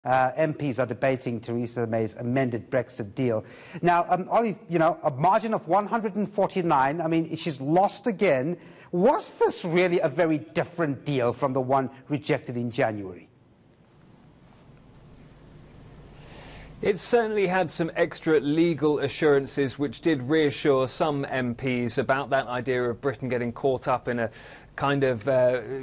MPs are debating Theresa May's amended Brexit deal. Now, Ollie, a margin of 149, I mean, she's lost again. Was this really a very different deal from the one rejected in January? It certainly had some extra legal assurances which did reassure some MPs about that idea of Britain getting caught up in a kind of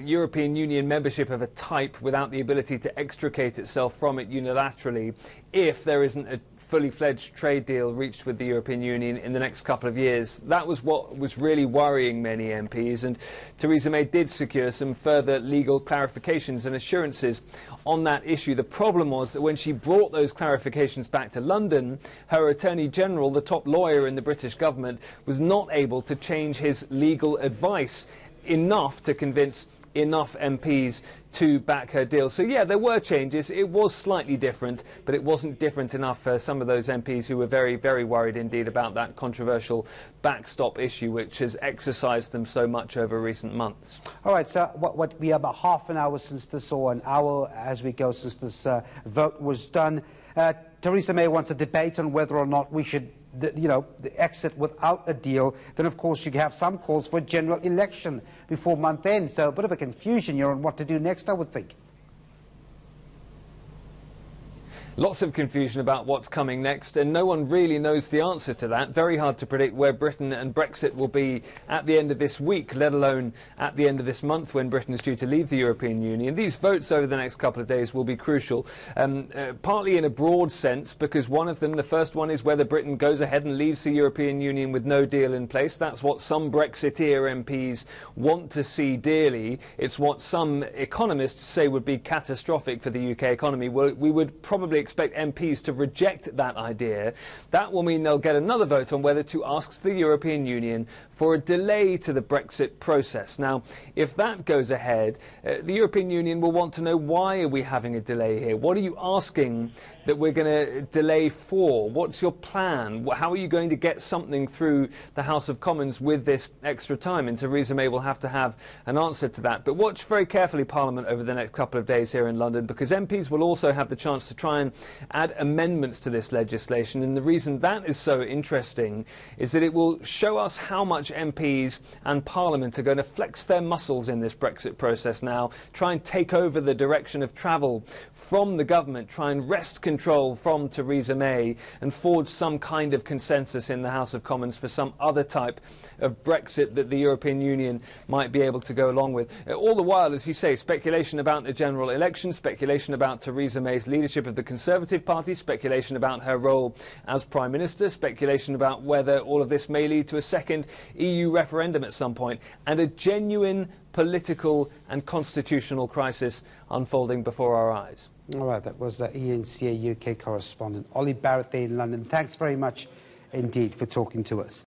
European Union membership of a type without the ability to extricate itself from it unilaterally if there isn't a fully fledged trade deal reached with the European Union in the next couple of years. That was what was really worrying many MPs, and Theresa May did secure some further legal clarifications and assurances on that issue. The problem was that when she brought those clarifications back to London, her Attorney General, the top lawyer in the British government, was not able to change his legal advice enough to convince enough MPs to back her deal. So yeah, there were changes. It was slightly different, but it wasn't different enough for some of those MPs who were very, very worried indeed about that controversial backstop issue which has exercised them so much over recent months. All right, so we are about half an hour since this, or an hour as we go since this vote was done. Theresa May wants a debate on whether or not we should the exit without a deal. Then, of course, you have some calls for a general election before month end. So a bit of a confusion here on what to do next, I would think. Lots of confusion about what's coming next, and no one really knows the answer to that. Very hard to predict where Britain and Brexit will be at the end of this week, let alone at the end of this month when Britain is due to leave the European Union. These votes over the next couple of days will be crucial, partly in a broad sense, because one of them, the first one, is whether Britain goes ahead and leaves the European Union with no deal in place. That's what some Brexiteer MPs want to see dearly. It's what some economists say would be catastrophic for the UK economy. We would probably expect MPs to reject that idea. That will mean they'll get another vote on whether to ask the European Union for a delay to the Brexit process. Now, if that goes ahead, the European Union will want to know, why are we having a delay here? What are you asking that we're going to delay for? What's your plan? How are you going to get something through the House of Commons with this extra time? And Theresa May will have to have an answer to that. But watch very carefully Parliament over the next couple of days here in London, because MPs will also have the chance to try and add amendments to this legislation. And the reason that is so interesting is that it will show us how much MPs and Parliament are going to flex their muscles in this Brexit process now, try and take over the direction of travel from the government, try and wrest control from Theresa May and forge some kind of consensus in the House of Commons for some other type of Brexit that the European Union might be able to go along with. All the while, as you say, speculation about a general election, speculation about Theresa May's leadership of the Conservative Party, speculation about her role as Prime Minister, speculation about whether all of this may lead to a second EU referendum at some point, and a genuine political and constitutional crisis unfolding before our eyes. All right, that was ENCA UK correspondent Ollie Barrett there in London. Thanks very much indeed for talking to us.